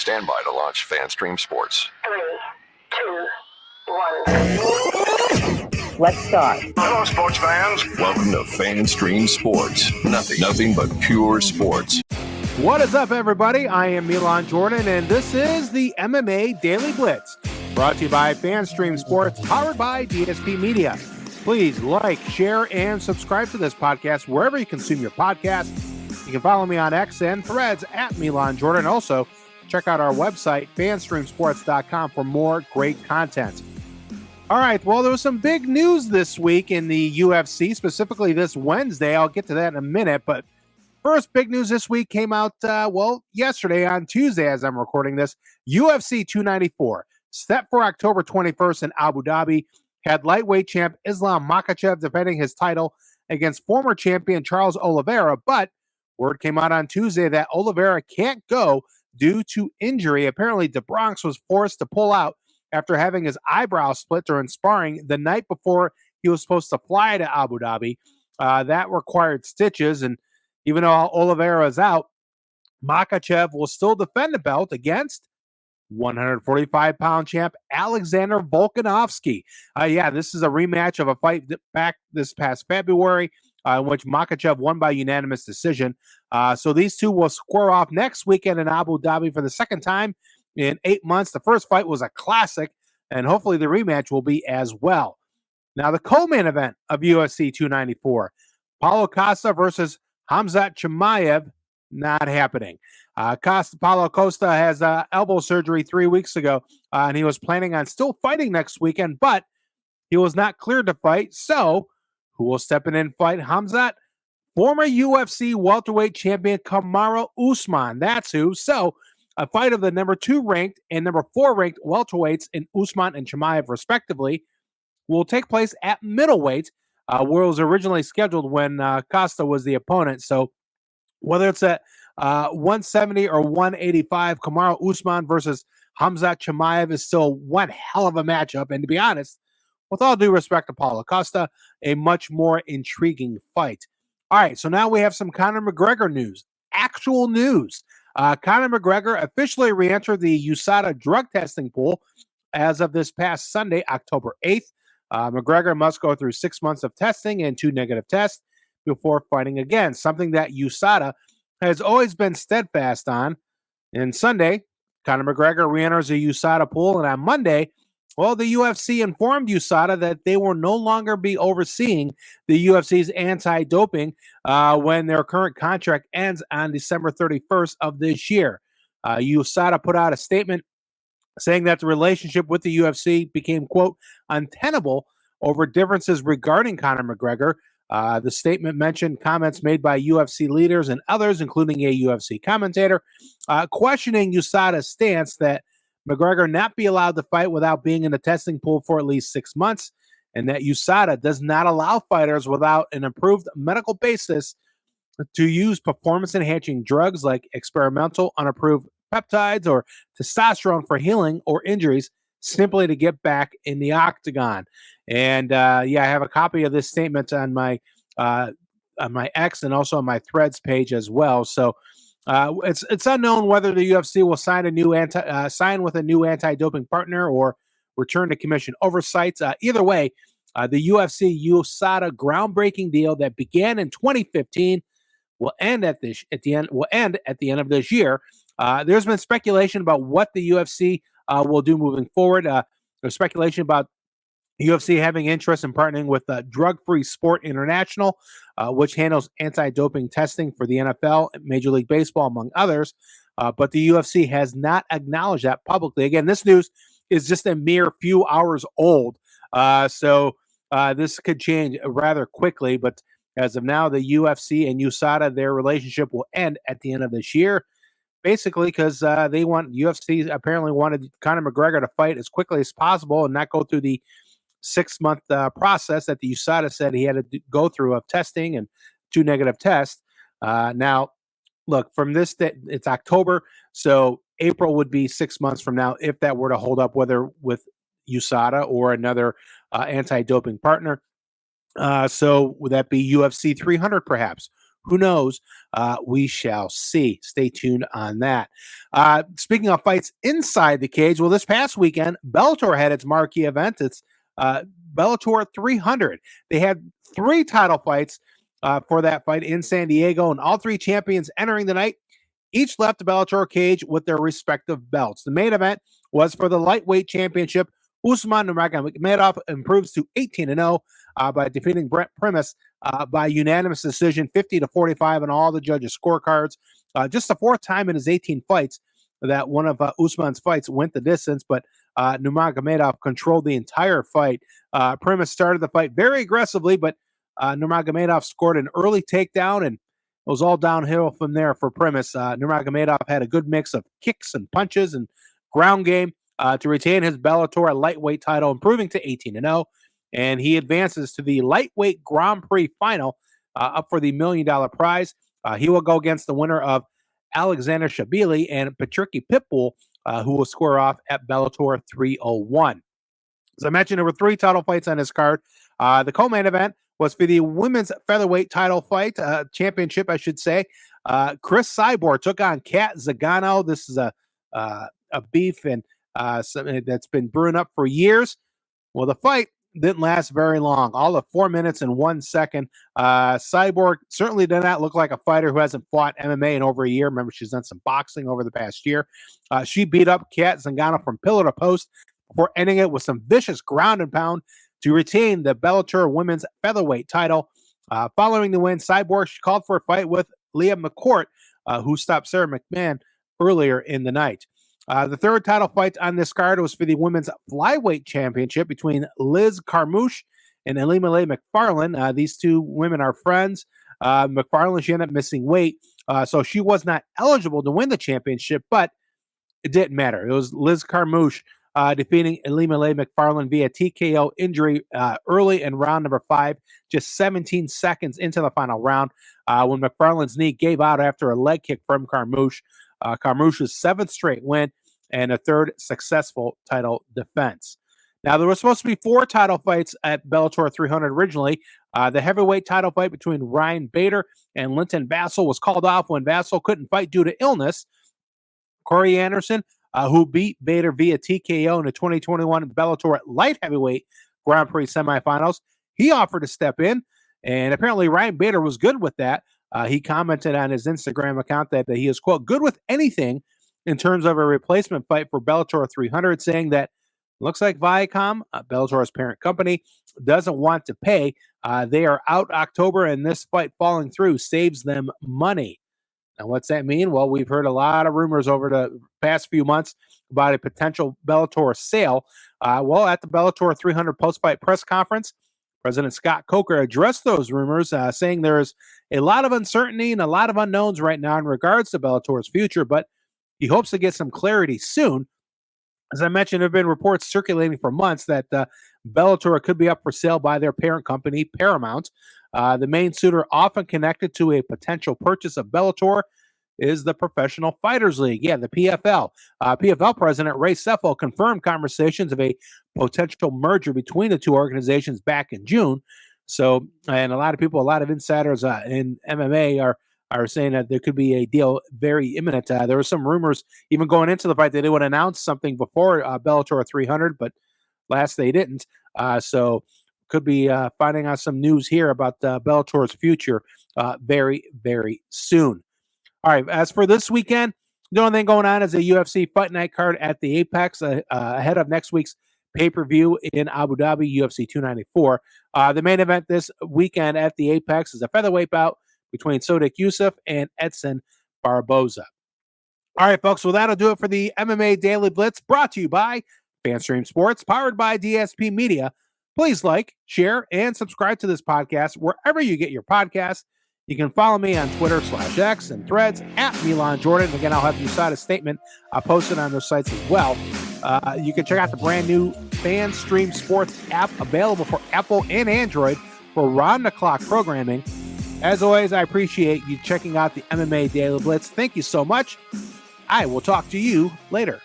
Stand by to launch FanStream Sports. 3, 2, 1. Let's start. Hello, sports fans. Welcome to FanStream Sports. Nothing but pure sports. What is up, everybody? I am Milan Jordan, and this is the MMA Daily Blitz, brought to you by FanStream Sports, powered by DSP Media. Please like, share, and subscribe to this podcast wherever you consume your podcasts. You can follow me on X and Threads at Milan Jordan. Also, check out our website, fanstreamsports.com, for more great content. All right, well, there was some big news this week in the UFC, specifically this Wednesday. I'll get to that in a minute, but first big news this week came out, yesterday on Tuesday as I'm recording this. UFC 294, set for October 21st in Abu Dhabi, had lightweight champ Islam Makhachev defending his title against former champion Charles Oliveira, but word came out on Tuesday that Oliveira can't go due to injury. Apparently, DeBronx was forced to pull out after having his eyebrow split during sparring the night before he was supposed to fly to Abu Dhabi. That required stitches, and even though Oliveira is out, Makhachev will still defend the belt against 145-pound champ Alexander Volkanovski. This is a rematch of a fight back this past February, in which Makhachev won by unanimous decision. So these two will square off next weekend in Abu Dhabi for the second time in 8 months. The first fight was a classic, and hopefully the rematch will be as well. Now, the co-main event of UFC 294, Paulo Costa versus Khamzat Chimaev, not happening. Paulo Costa has elbow surgery 3 weeks ago, and he was planning on still fighting next weekend, but he was not cleared to fight. So, who will step in and fight Khamzat? Former UFC welterweight champion Kamaru Usman. That's who. So, a fight of the number 2 ranked and number 4 ranked welterweights in Usman and Chimaev, respectively, will take place at middleweight, where it was originally scheduled when Costa was the opponent. So, whether it's at 170 or 185, Kamaru Usman versus Khamzat Chimaev is still one hell of a matchup. And to be honest, with all due respect to Paulo Costa, a much more intriguing fight. All right, so now we have some Conor McGregor news. Actual news. Conor McGregor officially re-entered the USADA drug testing pool as of this past Sunday, October 8th. McGregor must go through 6 months of testing and 2 negative tests before fighting again, something that USADA has always been steadfast on. And Sunday, Conor McGregor re-enters the USADA pool, and on Monday, well, the UFC informed USADA that they will no longer be overseeing the UFC's anti-doping when their current contract ends on December 31st of this year. USADA put out a statement saying that the relationship with the UFC became, quote, untenable over differences regarding Conor McGregor. The statement mentioned comments made by UFC leaders and others, including a UFC commentator, questioning USADA's stance that McGregor not be allowed to fight without being in the testing pool for at least 6 months, and that USADA does not allow fighters without an approved medical basis to use performance-enhancing drugs like experimental unapproved peptides or testosterone for healing or injuries simply to get back in the octagon. And I have a copy of this statement on my X and also on my Threads page as well. So it's unknown whether the UFC will sign with a new anti-doping partner or return to commission oversight. Either way, the UFC USADA groundbreaking deal that began in 2015 will end at the end of this year. There's been speculation about what the UFC will do moving forward. There's speculation about UFC having interest in partnering with Drug-Free Sport International, which handles anti-doping testing for the NFL, Major League Baseball, among others. But the UFC has not acknowledged that publicly. Again, this news is just a mere few hours old, so this could change rather quickly. But as of now, the UFC and USADA, their relationship will end at the end of this year. Basically, because UFC apparently wanted Conor McGregor to fight as quickly as possible and not go through the 6-month process that the USADA said he had to go through of testing and 2 negative tests. Now, look, from this, it's October, so April would be 6 months from now if that were to hold up, whether with USADA or another anti-doping partner. So would that be UFC 300 perhaps? Who knows? We shall see. Stay tuned on that. Speaking of fights inside the cage, well, this past weekend, Bellator had its marquee event. It's Bellator 300. They had 3 title fights for that fight in San Diego, and all 3 champions entering the night each left the Bellator cage with their respective belts. The main event was for the lightweight championship. Usman Nurmagomedov improves to 18-0 by defeating Brent Primus by unanimous decision, 50-45 on all the judges' scorecards. Just the 4th time in his 18 fights that one of Usman's fights went the distance, but Nurmagomedov controlled the entire fight. Primus started the fight very aggressively, but Nurmagomedov scored an early takedown, and it was all downhill from there for Primus. Nurmagomedov had a good mix of kicks and punches and ground game to retain his Bellator lightweight title, improving to 18-0. And he advances to the lightweight Grand Prix final up for the $1 million prize. He will go against the winner of Alexander Shabili and Patricky Pitbull, who will square off at Bellator 301. As I mentioned, there were 3 title fights on this card. The co-main event was for the women's featherweight title fight, championship, I should say. Chris Cyborg took on Kat Zagano. This is a beef and something that's been brewing up for years. Well, the fight didn't last very long, all of 4 minutes and 1 second. Cyborg certainly did not look like a fighter who hasn't fought MMA in over a year. Remember, she's done some boxing over the past year. She beat up Kat Zagano from pillar to post before ending it with some vicious ground and pound to retain the Bellator women's featherweight title. Following the win, Cyborg called for a fight with Leah McCourt, who stopped Sarah McMahon earlier in the night. The 3rd title fight on this card was for the women's flyweight championship between Liz Carmouche and Elimele McFarlane. These 2 women are friends. McFarlane, she ended up missing weight, so she was not eligible to win the championship, but it didn't matter. It was Liz Carmouche defeating Elimele McFarlane via TKO injury early in round number 5, just 17 seconds into the final round, when McFarlane's knee gave out after a leg kick from Carmouche. Carmouche's 7th straight win and a 3rd successful title defense. Now, there was supposed to be 4 title fights at Bellator 300 originally. The heavyweight title fight between Ryan Bader and Linton Vassell was called off when Vassell couldn't fight due to illness. Corey Anderson, who beat Bader via TKO in the 2021 Bellator light heavyweight Grand Prix semifinals, he offered to step in, and apparently Ryan Bader was good with that. He commented on his Instagram account that he is, quote, good with anything in terms of a replacement fight for Bellator 300, saying that looks like Viacom, Bellator's parent company, doesn't want to pay. They are out October, and this fight falling through saves them money. Now, what's that mean? Well, we've heard a lot of rumors over the past few months about a potential Bellator sale. Well, at the Bellator 300 post-fight press conference, President Scott Coker addressed those rumors, saying there's a lot of uncertainty and a lot of unknowns right now in regards to Bellator's future, but he hopes to get some clarity soon. As I mentioned, there have been reports circulating for months that Bellator could be up for sale by their parent company, Paramount. The main suitor often connected to a potential purchase of Bellator is the Professional Fighters League. Yeah, the PFL. PFL President Ray Seffel confirmed conversations of a potential merger between the 2 organizations back in June. So, and a lot of people, a lot of insiders in MMA are saying that there could be a deal very imminent. There were some rumors even going into the fight that they would announce something before Bellator 300, but last they didn't. So could be finding out some news here about Bellator's future very, very soon. All right, as for this weekend, the only thing going on is a UFC Fight Night card at the Apex ahead of next week's pay-per-view in Abu Dhabi, UFC 294. The main event this weekend at the Apex is a featherweight bout between Sodiq Yusuff and Edson Barboza. All right, folks, well, that'll do it for the MMA Daily Blitz, brought to you by FanStream Sports, powered by DSP Media. Please like, share, and subscribe to this podcast wherever you get your podcasts. You can follow me on Twitter/X and Threads at Milan Jordan. Again, I'll have the USADA statement posted on those sites as well. You can check out the brand new FanStream Sports app available for Apple and Android for round-the-clock programming. As always, I appreciate you checking out the MMA Daily Blitz. Thank you so much. I will talk to you later.